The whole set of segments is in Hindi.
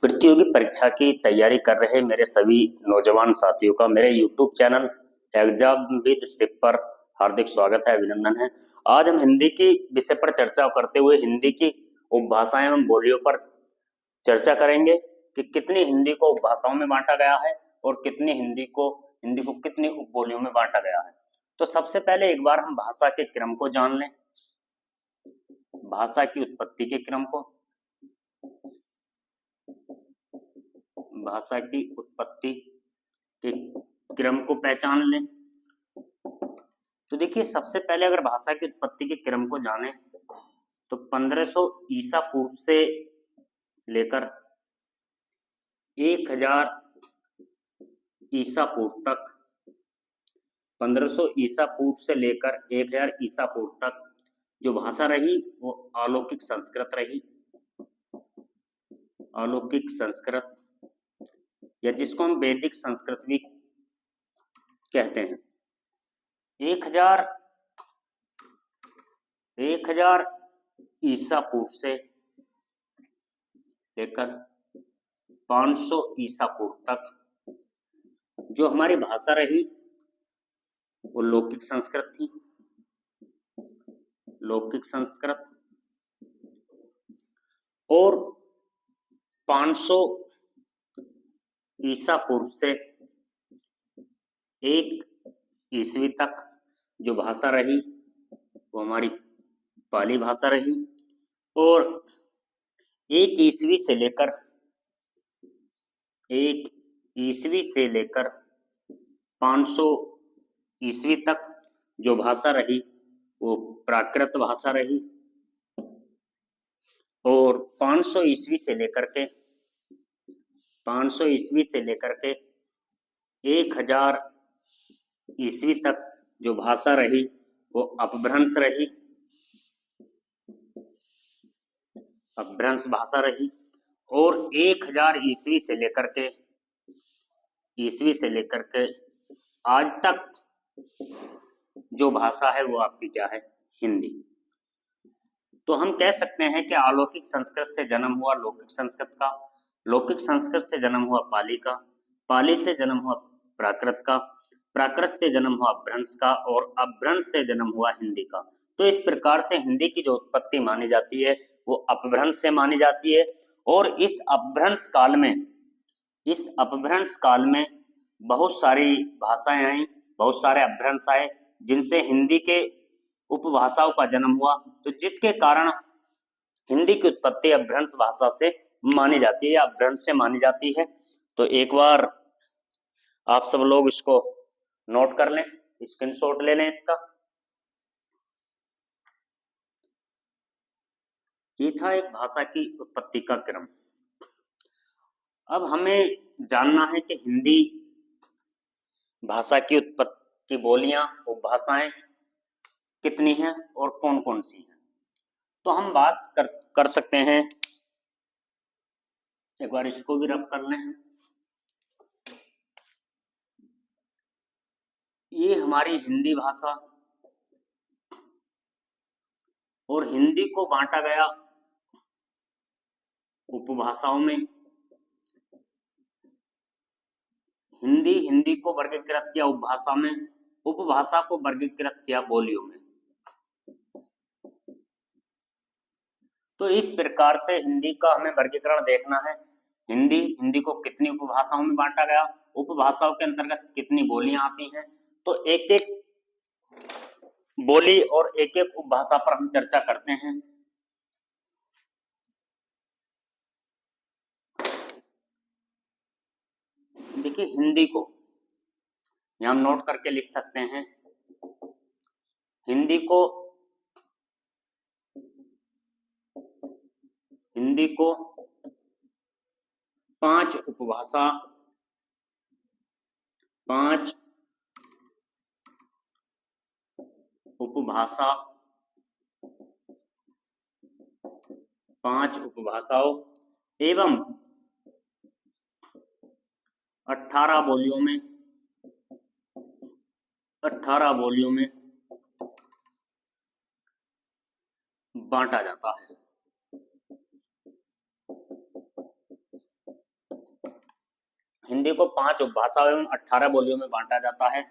प्रतियोगी परीक्षा की तैयारी कर रहे मेरे सभी नौजवान साथियों का मेरे YouTube channel exam with sip पर हार्दिक स्वागत है, अभिनंदन है। आज हम हिंदी की विषय पर चर्चा करते हुए हिंदी की उपभाषाएं एवं बोलियों पर चर्चा करेंगे कि कितनी हिंदी को उपभाषाओं में बांटा गया है और कितनी हिंदी को कितनी उपबोलियों में बांटा गया है। तो सबसे पहले एक बार हम भाषा के क्रम को जान लें, भाषा की उत्पत्ति के क्रम को। भाषा की उत्पत्ति के क्रम को पहचान लें। तो देखिए, सबसे पहले अगर भाषा की उत्पत्ति के क्रम को जाने तो 1500 ईसा पूर्व से लेकर 1000 ईसा पूर्व तक, 1500 ईसा पूर्व से लेकर 1000 ईसा पूर्व तक जो भाषा रही वो अलौकिक संस्कृत रही। अलौकिक संस्कृत, या जिसको हम वैदिक संस्कृत भी कहते हैं। 1000 ईसा पूर्व से लेकर 500 ईसा पूर्व तक जो हमारी भाषा रही वो लौकिक संस्कृत थी। लौकिक संस्कृत। और 500 ईसा पूर्व से 1 ईस्वी तक जो भाषा रही वो हमारी पाली भाषा रही। और 1 ईस्वी से लेकर 500 ईस्वी तक जो भाषा रही वो प्राकृत भाषा रही। और 500 ईस्वी से लेकर के 1000 ईस्वी तक जो भाषा रही वो अपभ्रंश रही, अपभ्रंश भाषा रही। और 1000 ईस्वी से लेकर के आज तक जो भाषा है वो आपकी क्या है? हिंदी। तो हम कह सकते हैं कि अलौकिक संस्कृत से जन्म हुआ लौकिक संस्कृत का, लौकिक संस्कृत से जन्म हुआ पाली का, पाली से जन्म हुआ प्राकृत का, प्राकृत से जन्म हुआ अपभ्रंश का, और अपभ्रंश से जन्म हुआ हिंदी का। तो इस प्रकार से हिंदी की जो उत्पत्ति मानी जाती है वो अपभ्रंश से मानी जाती है। और इस अपभ्रंश काल में बहुत सारी भाषाएं आई, बहुत सारे अपभ्रंश आए जिनसे हिंदी के उपभाषाओं का जन्म हुआ। तो जिसके कारण हिंदी की उत्पत्ति अपभ्रंश भाषा से मानी जाती है या अपभ्रंश से मानी जाती है। तो एक बार आप सब लोग इसको नोट कर लें, स्क्रीनशॉट ले लें इसका। ये था एक भाषा की उत्पत्ति का क्रम। अब हमें जानना है कि हिंदी भाषा की उत्पत्ति की बोलियां, उपभाषाएं कितनी हैं और कौन कौन सी हैं। तो हम बात कर सकते हैं, एक बार इसको भी रब कर लें। ये हमारी हिंदी भाषा, और हिंदी को बांटा गया उपभाषाओं में। हिंदी को वर्गीकृत किया उपभाषा में, उपभाषा को वर्गीकृत किया बोलियों में। तो इस प्रकार से हिंदी का हमें वर्गीकरण देखना है। हिंदी को कितनी उपभाषाओं में बांटा गया, उपभाषाओं के अंतर्गत कितनी बोलियां आती हैं। तो एक एक बोली और एक एक उपभाषा पर हम चर्चा करते हैं। देखिए, हिंदी को यहां हम नोट करके लिख सकते हैं। हिंदी को 5 उपभाषा, 5 उपभाषाओं एवं 18 बोलियों में बांटा जाता है। हिंदी को 5 उपभाषाओं एवं 18 बोलियों में बांटा जाता है।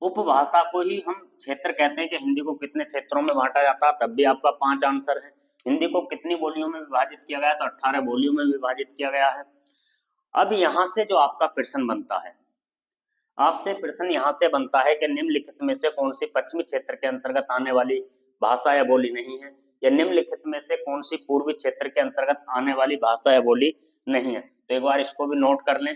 उपभाषा को ही हम क्षेत्र कहते हैं कि हिंदी को कितने क्षेत्रों में बांटा जाता है, तब भी आपका 5 आंसर है। हिंदी को कितनी बोलियों में विभाजित किया गया है, तो 18 बोलियों में विभाजित किया गया है। अब यहां से जो आपका प्रश्न बनता है, आपसे प्रश्न यहां से बनता है कि निम्नलिखित में से कौन सी पश्चिमी क्षेत्र के अंतर्गत आने वाली भाषा या बोली नहीं है, या निम्नलिखित में से कौन सी पूर्वी क्षेत्र के अंतर्गत आने वाली भाषा या बोली नहीं है। तो एक बार इसको भी नोट कर लें।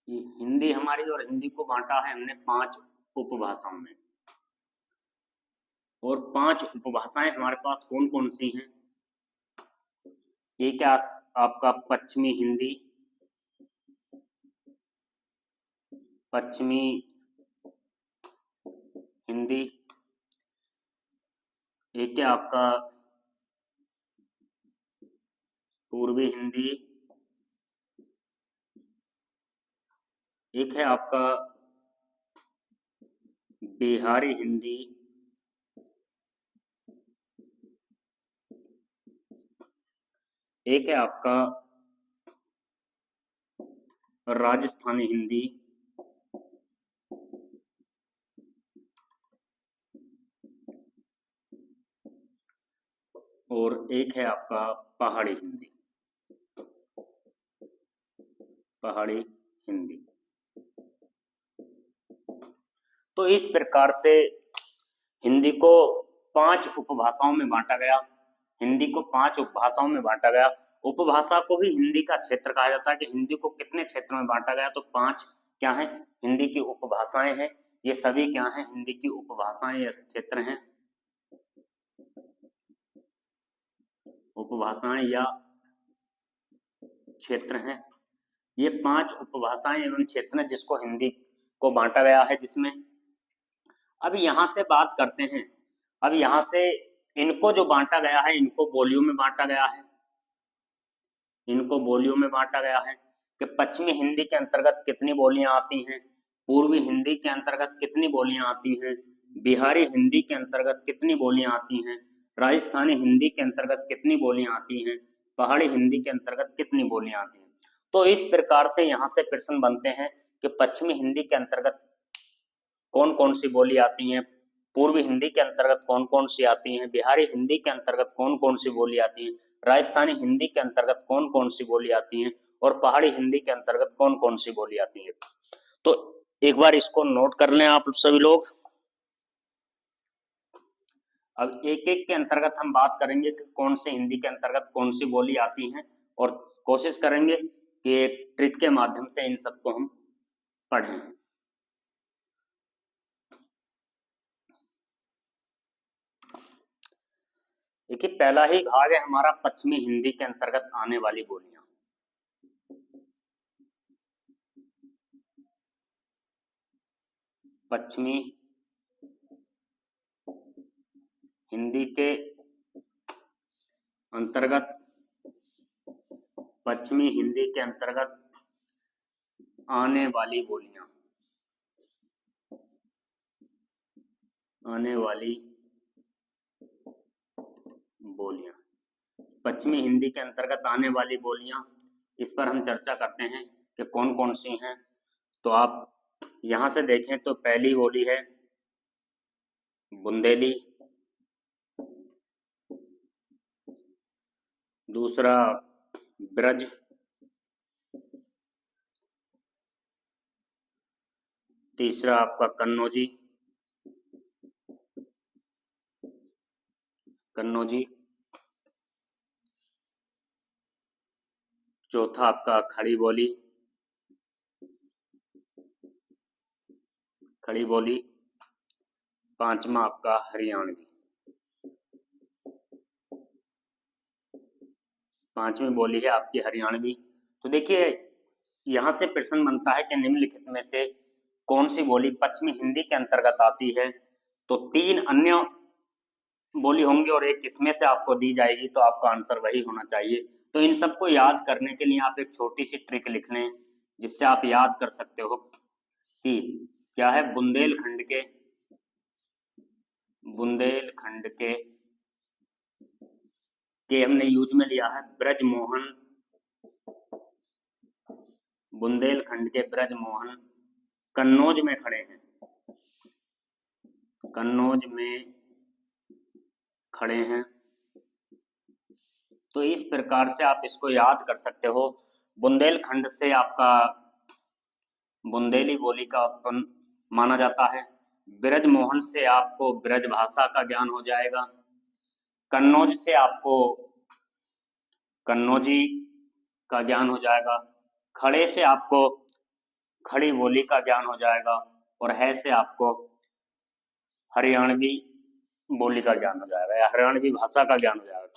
हिंदी हमारी, और हिंदी को बांटा है हमने 5 उपभाषाओं में, और 5 उपभाषाएं हमारे पास कौन कौन सी हैं। ये क्या आपका पश्चिमी हिंदी, पश्चिमी हिंदी, एक क्या आपका पूर्वी हिंदी, एक है आपका बिहारी हिंदी, एक है आपका राजस्थानी हिंदी, और एक है आपका पहाड़ी हिंदी, पहाड़ी हिंदी। तो इस प्रकार से हिंदी को 5 उपभाषाओं में बांटा गया, हिंदी को 5 उपभाषाओं में बांटा गया। उपभाषा को ही हिंदी का क्षेत्र कहा जाता है कि हिंदी को कितने क्षेत्रों में बांटा गया, तो 5 क्या है हिंदी की उपभाषाएं हैं। ये सभी क्या हैं हिंदी की उपभाषाएं या क्षेत्र हैं, उपभाषाएं या क्षेत्र हैं। ये 5 उपभाषाएं एवं क्षेत्र जिसको हिंदी को बांटा गया है, जिसमें अब यहां से बात करते हैं। अब यहां से इनको जो बांटा गया है, इनको बोलियों में बांटा गया है, इनको बोलियों में बांटा गया है कि पश्चिमी हिंदी के अंतर्गत कितनी बोलियां आती हैं, पूर्वी हिंदी के अंतर्गत कितनी बोलियां आती हैं, बिहारी हिंदी के अंतर्गत कितनी बोलियां आती हैं, राजस्थानी हिंदी के अंतर्गत कितनी बोलियां आती हैं, पहाड़ी हिंदी के अंतर्गत कितनी बोलियां आती हैं। तो इस प्रकार से यहाँ से प्रश्न बनते हैं कि पश्चिमी हिंदी के अंतर्गत कौन कौन सी बोली आती हैं, पूर्वी हिंदी के अंतर्गत कौन कौन सी आती हैं, बिहारी हिंदी के अंतर्गत कौन कौन सी बोली आती हैं, राजस्थानी हिंदी के अंतर्गत कौन कौन सी बोली आती हैं, और पहाड़ी हिंदी के अंतर्गत कौन कौन सी बोली आती हैं। तो एक बार इसको नोट कर लें आप सभी लोग। अब एक एक के अंतर्गत हम बात करेंगे कि कौन से हिंदी के अंतर्गत कौन सी बोली आती हैं, और कोशिश करेंगे कि एक ट्रिक के माध्यम से इन सबको हम पढ़ें। देखिए पहला ही भाग है हमारा पश्चिमी हिंदी के अंतर्गत आने वाली बोलियां। पश्चिमी हिंदी के अंतर्गत, पश्चिमी हिंदी के अंतर्गत आने वाली बोलियां, आने वाली बोलियां, पश्चिमी हिंदी के अंतर्गत आने वाली बोलियां, इस पर हम चर्चा करते हैं कि कौन कौन सी हैं। तो आप यहां से देखें तो पहली बोली है बुंदेली, दूसरा ब्रज, तीसरा आपका कन्नौजी, कन्नौजी, चौथा आपका खड़ी बोली, खड़ी बोली, पांचवा आपका हरियाणवी, पांचवी बोली है आपकी हरियाणवी। तो देखिए यहां से प्रश्न बनता है कि निम्नलिखित में से कौन सी बोली पश्चिमी हिंदी के अंतर्गत आती है। तो 3 अन्य बोली होंगी और एक इसमें से आपको दी जाएगी, तो आपका आंसर वही होना चाहिए। तो इन सबको याद करने के लिए आप एक छोटी सी ट्रिक लिख लें जिससे आप याद कर सकते हो। की क्या है, बुंदेलखंड के हमने यूज में लिया है ब्रजमोहन, बुंदेलखंड के ब्रजमोहन कन्नौज में खड़े हैं, कन्नौज में खड़े हैं। तो इस प्रकार से आप इसको याद कर सकते हो। बुंदेलखंड से आपका बुंदेली बोली का उत्पन्न माना जाता है। ब्रजमोहन से आपको ब्रज भाषा का ज्ञान हो जाएगा। कन्नौज से आपको कन्नौजी का ज्ञान हो जाएगा। खड़े से आपको खड़ी बोली का ज्ञान हो जाएगा। और है से आपको हरियाणवी बोली का ज्ञान हो जाएगा या हरियाणवी भाषा का ज्ञान हो जाएगा।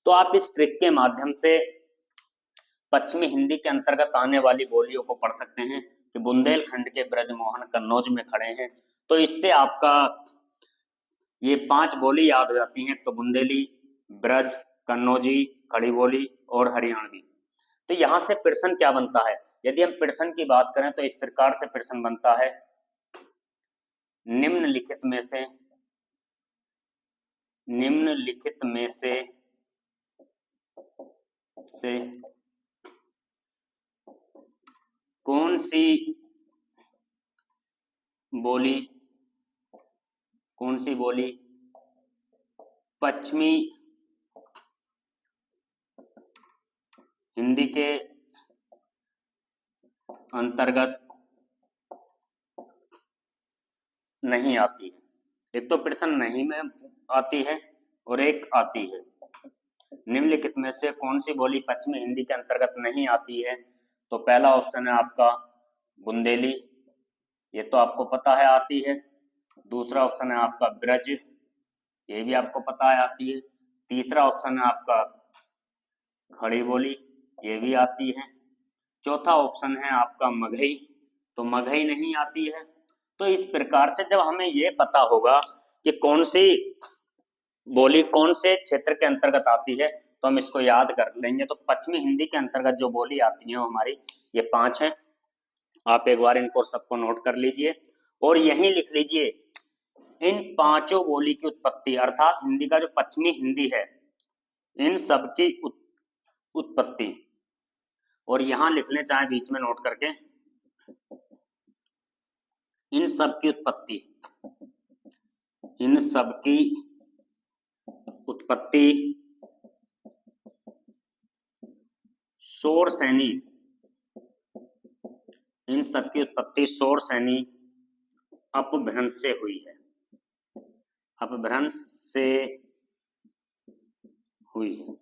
तो आप इस ट्रिक के माध्यम से पश्चिमी हिंदी के अंतर्गत आने वाली बोलियों को पढ़ सकते हैं कि बुंदेलखंड के ब्रजमोहन कन्नौज में खड़े हैं। तो इससे आपका ये 5 बोली याद हो जाती हैं। तो बुंदेली, ब्रज, कन्नौजी, खड़ी बोली और हरियाणवी। तो यहाँ से प्रश्न क्या बनता है, यदि हम प्रश्न की बात करें तो इस प्रकार से प्रश्न बनता है, निम्नलिखित में से कौन सी बोली पश्चिमी हिंदी के अंतर्गत नहीं आती है। एक तो प्रश्न नहीं में आती है और एक आती है। निम्नलिखित में से कौन सी बोली पश्चिमी हिंदी के अंतर्गत नहीं आती है। तो पहला ऑप्शन है आपका बुंदेली, ये तो आपको पता है आती है। दूसरा ऑप्शन है आपका ब्रज, ये भी आपको पता है आती है। तीसरा ऑप्शन है आपका खड़ी बोली, ये भी आती है। चौथा ऑप्शन है आपका मगही, तो मगही नहीं आती है। तो इस प्रकार से जब हमें ये पता होगा कि कौन सी बोली कौन से क्षेत्र के अंतर्गत आती है तो हम इसको याद कर लेंगे। तो पश्चिमी हिंदी के अंतर्गत जो बोली आती है वो हमारी ये 5 हैं। आप एक बार इनको सबको नोट कर लीजिए और यहीं लिख लीजिए इन 5 बोली की उत्पत्ति, अर्थात हिंदी का जो पश्चिमी हिंदी है इन सब की उत्पत्ति। और यहां लिख लें चाहे बीच में नोट करके, इन सब की उत्पत्ति शोरसैनी, इन सब की उत्पत्ति शोरसैनी अपभ्रंश से हुई है, अपभ्रंश से हुई है।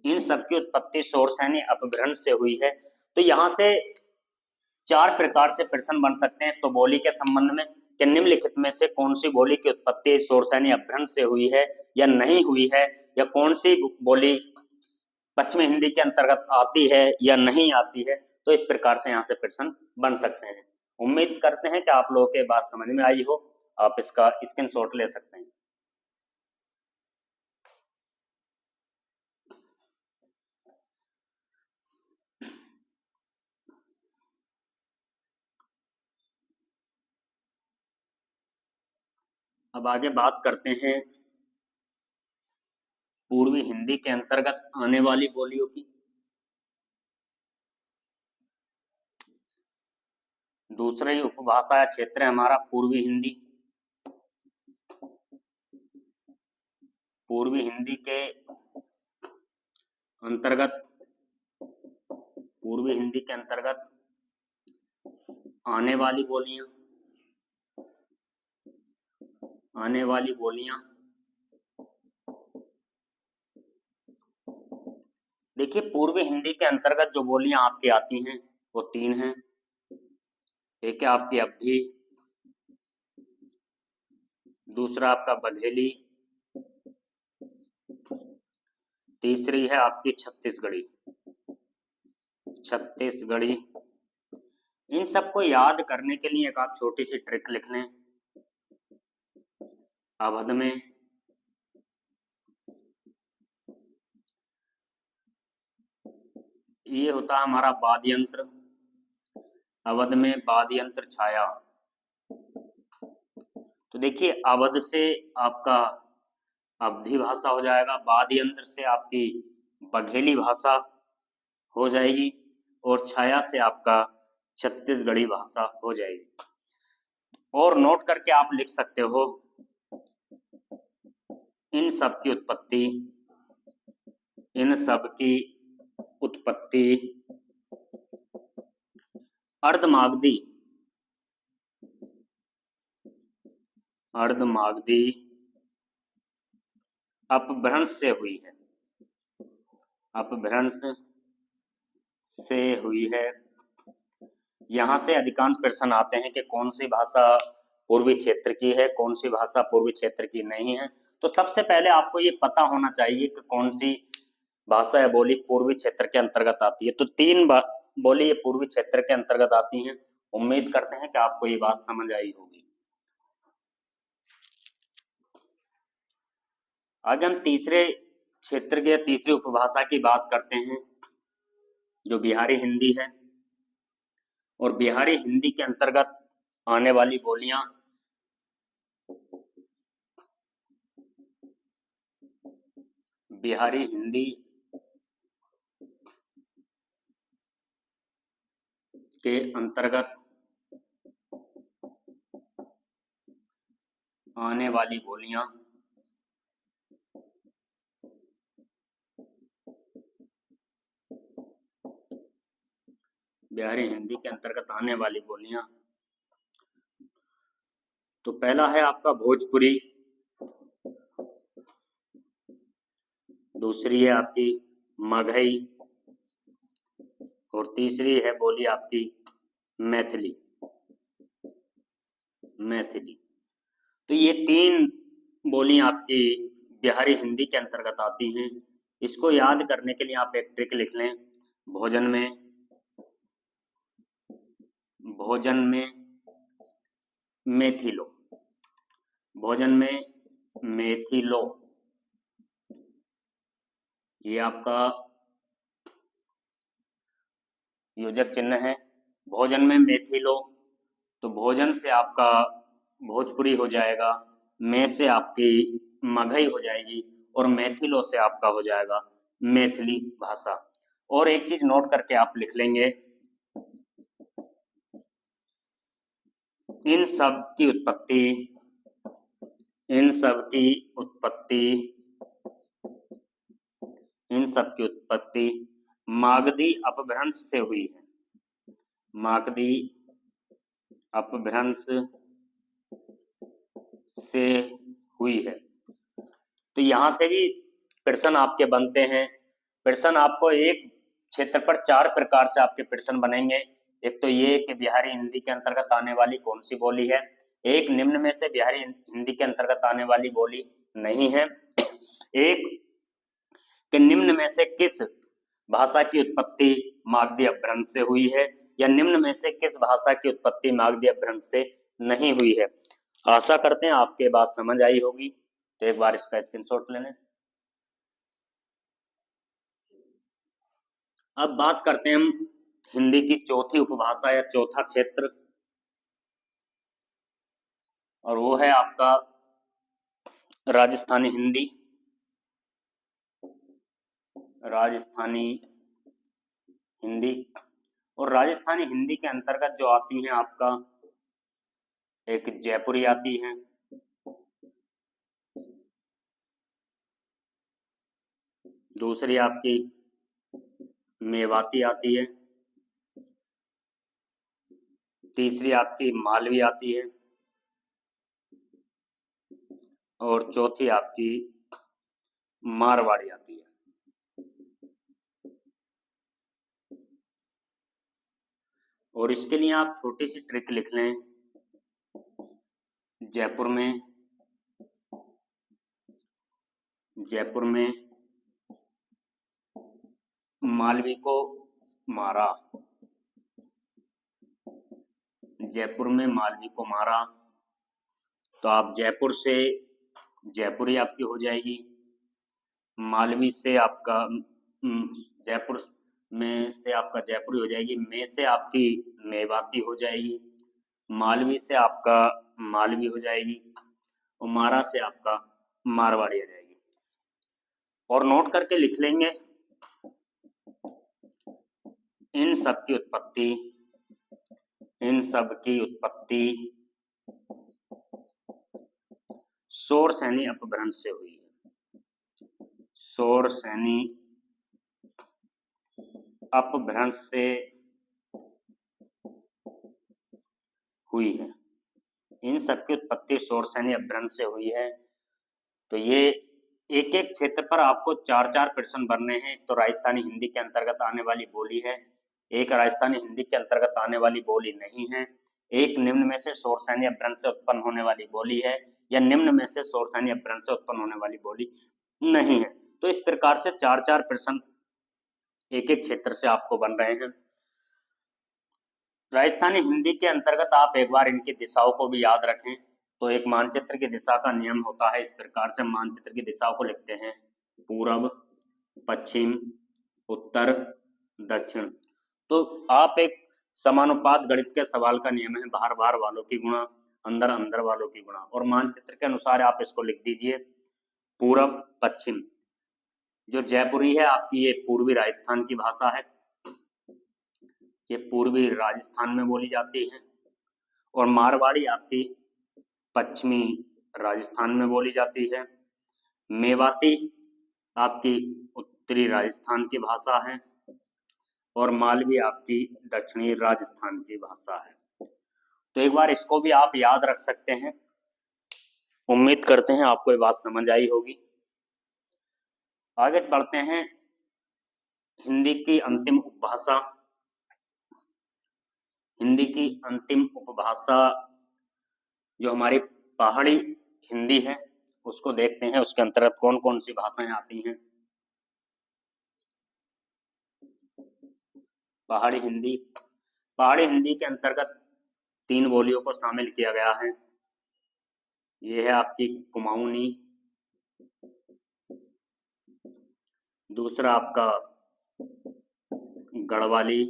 इन सब की उत्पत्ति शोरसैनी अपभ्रंश से हुई है। तो यहां से 4 प्रकार से प्रश्न बन सकते हैं। तो बोली के संबंध में कि निम्नलिखित में से कौन सी बोली की उत्पत्ति शोरसैनी अपभ्रंश से हुई है या नहीं हुई है, या कौन सी बोली पश्चिमी हिंदी के अंतर्गत आती है या नहीं आती है। तो इस प्रकार से यहाँ से प्रश्न बन सकते हैं। उम्मीद करते हैं कि आप लोगों के बात समझ में आई हो। आप इसका स्क्रीनशॉट ले सकते हैं। अब आगे बात करते हैं पूर्वी हिंदी के अंतर्गत आने वाली बोलियों की। दूसरा ही उपभाषा या क्षेत्र है हमारा पूर्वी हिंदी। पूर्वी हिंदी के अंतर्गत आने वाली बोलियां देखिए, पूर्वी हिंदी के अंतर्गत जो बोलियां आपकी आती हैं वो 3 हैं। एक है आपकी अवधी, दूसरा आपका बघेली, तीसरी है आपकी छत्तीसगढ़ी। इन सबको याद करने के लिए एक आप छोटी सी ट्रिक लिख लें। अवध में ये होता है हमारा वाद्य यंत्र, अवध में वाद्ययंत्र छाया। तो देखिए अवध से आपका अवधी भाषा हो जाएगा, वाद्ययंत्र से आपकी बघेली भाषा हो जाएगी और छाया से आपका छत्तीसगढ़ी भाषा हो जाएगी। और नोट करके आप लिख सकते हो इन सब की उत्पत्ति अर्धमागधी अपभ्रंश से हुई है। अपभ्रंश से हुई है। यहाँ से अधिकांश प्रश्न आते हैं कि कौन सी भाषा पूर्वी क्षेत्र की है, कौन सी भाषा पूर्वी क्षेत्र की नहीं है। तो सबसे पहले आपको ये पता होना चाहिए कि कौन सी भाषा या बोली पूर्वी क्षेत्र के अंतर्गत आती है। तो तीन बोली ये पूर्वी क्षेत्र के अंतर्गत आती हैं। उम्मीद करते हैं कि आपको ये बात समझ आई होगी। आज हम तीसरे क्षेत्र के तीसरी उपभाषा की बात करते हैं जो बिहारी हिंदी है। और बिहारी हिंदी के अंतर्गत आने वाली बोलियां बिहारी हिंदी के अंतर्गत आने वाली बोलियां बिहारी हिंदी के अंतर्गत आने वाली बोलियां। तो पहला है आपका भोजपुरी, दूसरी है आपकी मगही और तीसरी है बोली आपकी मैथिली। तो ये तीन बोली आपकी बिहारी हिंदी के अंतर्गत आती हैं। इसको याद करने के लिए आप एक ट्रिक लिख लें। भोजन में मेथी लो। भोजन में मेथी लो, ये आपका योजक चिन्ह है। भोजन में मेथी लो, तो भोजन से आपका भोजपुरी हो जाएगा, में से आपकी मगही हो जाएगी और मैथिलो से आपका हो जाएगा मैथिली भाषा। और एक चीज नोट करके आप लिख लेंगे, इन सब की उत्पत्ति मागधी अपभ्रंश से हुई है। मागधी अपभ्रंश से हुई है। तो यहां से भी प्रश्न आपके बनते हैं। प्रश्न आपको एक क्षेत्र पर चार प्रकार से आपके प्रश्न बनेंगे। एक तो ये कि बिहारी हिंदी के अंतर्गत आने वाली कौन सी बोली है, एक निम्न में से बिहारी हिंदी के अंतर्गत आने वाली बोली नहीं है, एक कि निम्न में से किस भाषा की उत्पत्ति मागधी अपभ्रंश से हुई है, या निम्न में से किस भाषा की उत्पत्ति मागधी अपभ्रंश से नहीं हुई है। आशा करते हैं आपके बात समझ आई होगी। तो एक बार इसका स्क्रीनशॉट ले लें। अब बात करते हैं हम हिंदी की चौथी उपभाषा या चौथा क्षेत्र, और वो है आपका राजस्थानी हिंदी। और राजस्थानी हिंदी के अंतर्गत जो आती हैं आपका एक जयपुरी आती है, दूसरी आपकी मेवाती आती है, तीसरी आपकी मालवी आती है और चौथी आपकी मारवाड़ी आती है। और इसके लिए आप छोटी सी ट्रिक लिख लें। जयपुर में मालवी को मारा। जयपुर में मालवी को मारा, तो आप जयपुर से जयपुरी आपकी हो जाएगी, मालवी से आपका जयपुर में से आपका जयपुरी हो जाएगी, में से आपकी मेवाती हो जाएगी, मालवी से आपका मालवी हो जाएगी, और मारा से आपका मारवाड़ी आ जाएगी। और नोट करके लिख लेंगे इन सब की उत्पत्ति शोरसेनी अपभ्रंश से हुई है। शोरसेनी अपभ्रंश से हुई है। इन सब की उत्पत्ति शोरसेनी अपभ्रंश से हुई है। तो ये एक एक क्षेत्र पर आपको 4-4 प्रश्न भरने हैं। तो राजस्थानी हिंदी के अंतर्गत आने वाली बोली है, एक राजस्थानी हिंदी के अंतर्गत आने वाली बोली नहीं है, एक निम्न में से शोरसेनी अपभ्रंश से उत्पन्न होने वाली बोली है, या निम्न में से शोरसेनी अपभ्रंश से उत्पन्न होने वाली बोली नहीं है। तो इस प्रकार से 4-4 प्रश्न एक एक क्षेत्र से आपको बन रहे हैं। राजस्थानी हिंदी के अंतर्गत आप एक बार इनकी दिशाओं को भी याद रखें। तो एक मानचित्र की दिशा का नियम होता है, इस प्रकार से मानचित्र की दिशाओं को लिखते हैं पूर्व, पश्चिम, उत्तर, दक्षिण। तो आप एक समानुपात गणित के सवाल का नियम है, बाहर बाहर वालों की गुणा, अंदर अंदर वालों की गुणा, और मानचित्र के अनुसार आप इसको लिख दीजिए पूर्व पश्चिम। जो जयपुरी है आपकी, ये पूर्वी राजस्थान की भाषा है, ये पूर्वी राजस्थान में बोली जाती है, और मारवाड़ी आपकी पश्चिमी राजस्थान में बोली जाती है। मेवाती आपकी उत्तरी राजस्थान की भाषा है, और मालवी आपकी दक्षिणी राजस्थान की भाषा है। तो एक बार इसको भी आप याद रख सकते हैं। उम्मीद करते हैं आपको ये बात समझ आई होगी। आगे बढ़ते हैं। हिंदी की अंतिम उपभाषा, हिंदी की अंतिम उपभाषा जो हमारी पहाड़ी हिंदी है, उसको देखते हैं उसके अंतर्गत कौन कौन सी भाषाएं आती हैं। पहाड़ी हिंदी के अंतर्गत 3 बोलियों को शामिल किया गया है। ये है आपकी कुमाऊनी, दूसरा आपका गढ़वाली,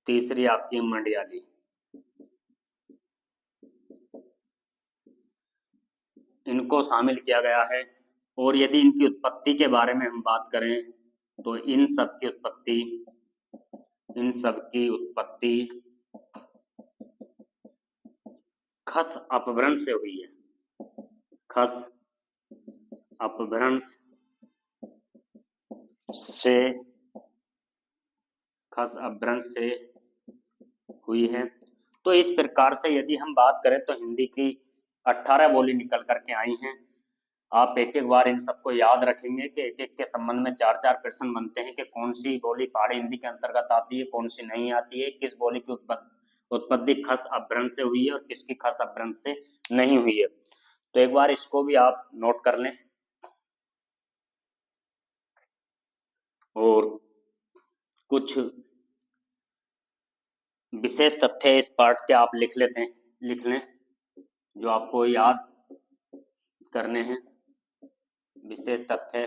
तीसरी आपकी मंडियाली। इनको शामिल किया गया है। और यदि इनकी उत्पत्ति के बारे में हम बात करें तो इन सब की उत्पत्ति खस अपभ्रंश से हुई है। खस अपभ्रंश से हुई है। तो इस प्रकार से यदि हम बात करें तो हिंदी की 18 बोली निकल करके आई हैं। आप एक एक बार इन सबको याद रखेंगे कि एक एक के संबंध में 4-4 प्रश्न बनते हैं कि कौन सी बोली पहाड़ी हिंदी के अंतर्गत आती है, कौन सी नहीं आती है, किस बोली की उत्पत्ति खस अपभ्रंश से हुई है और किसकी खस अपभ्रंश से नहीं हुई है। तो एक बार इसको भी आप नोट कर लें। और कुछ विशेष तथ्य इस पार्ट के आप लिख लें जो आपको याद करने हैं। विशेष तथ्य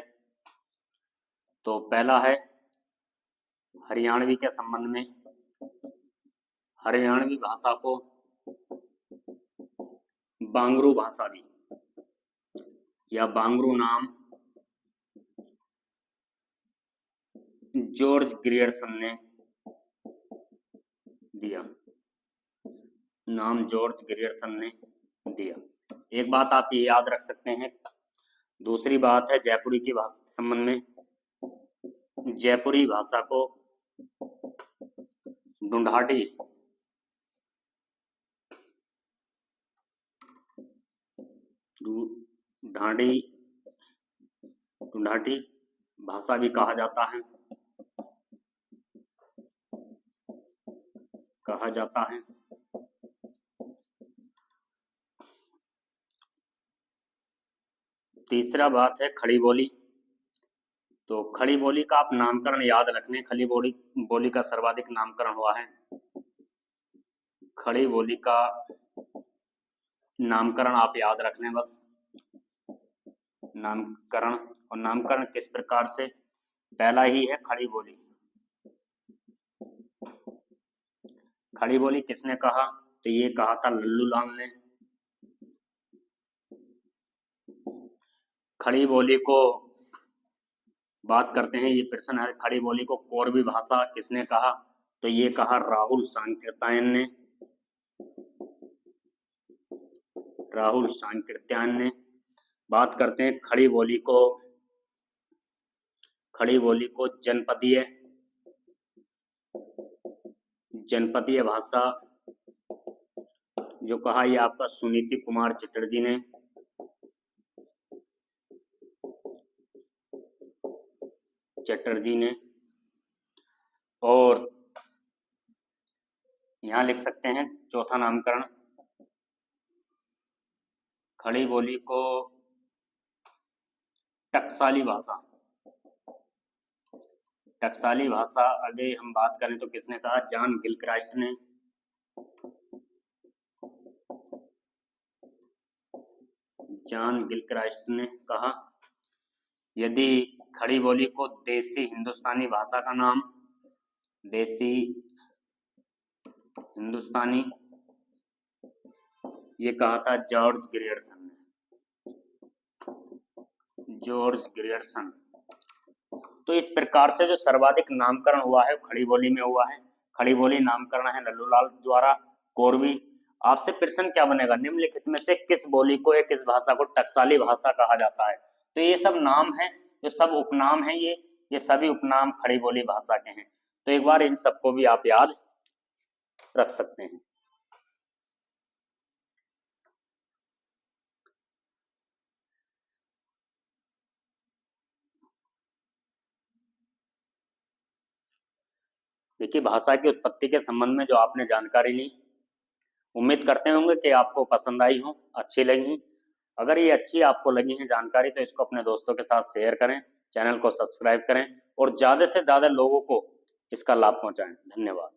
तो पहला है हरियाणवी के संबंध में, हरियाणवी भाषा को बांगरू भाषा भी या बांगरू नाम जॉर्ज ग्रियर्सन ने दिया। नाम जॉर्ज ग्रियर्सन ने दिया। एक बात आप ये याद रख सकते हैं। दूसरी बात है जयपुरी की भाषा संबंध में, जयपुरी भाषा को ढूंढाटी भाषा भी कहा जाता है। तीसरा बात है खड़ी बोली। तो खड़ी बोली का आप नामकरण याद रखने, खड़ी बोली का सर्वाधिक नामकरण हुआ है। खड़ी बोली का नामकरण आप याद रख लें बस। नामकरण, और नामकरण किस प्रकार से, पहला ही है खड़ी बोली। खड़ी बोली किसने कहा? तो ये कहा था लल्लू लाल ने। खड़ी बोली को बात करते हैं, ये प्रश्न है, खड़ी बोली को कोरवी भाषा किसने कहा? तो ये कहा राहुल सांकृत्यायन ने। राहुल सांकृत्यायन ने। बात करते हैं खड़ी बोली को जनपदीय भाषा जो कहा, ये आपका सुनीति कुमार चटर्जी ने। और यहां लिख सकते हैं चौथा नामकरण, खड़ी बोली को टकसाली भाषा। टकसाली भाषा आगे हम बात करें तो किसने कहा? जॉन गिलक्रास्ट ने। जॉन गिलक्रास्ट ने कहा। यदि खड़ी बोली को देसी हिंदुस्तानी भाषा का नाम, देसी हिंदुस्तानी, ये कहा था जॉर्ज ग्रियर्सन ने। George Grierson. तो इस प्रकार से जो सर्वाधिक नामकरण हुआ है खड़ी बोली में हुआ है। खड़ी बोली नामकरण है लल्लूलाल द्वारा, कोरवी। आपसे प्रश्न क्या बनेगा? निम्नलिखित में से किस बोली को या किस भाषा को टकसाली भाषा कहा जाता है? तो ये सब नाम है, जो सब उपनाम है, ये सभी उपनाम खड़ी बोली भाषा के हैं। तो एक बार इन सबको भी आप याद रख सकते हैं। देखिए, भाषा की उत्पत्ति के संबंध में जो आपने जानकारी ली, उम्मीद करते होंगे कि आपको पसंद आई हो, अच्छी लगी। अगर ये अच्छी आपको लगी है जानकारी तो इसको अपने दोस्तों के साथ शेयर करें, चैनल को सब्सक्राइब करें और ज़्यादा से ज़्यादा लोगों को इसका लाभ पहुंचाएं। धन्यवाद।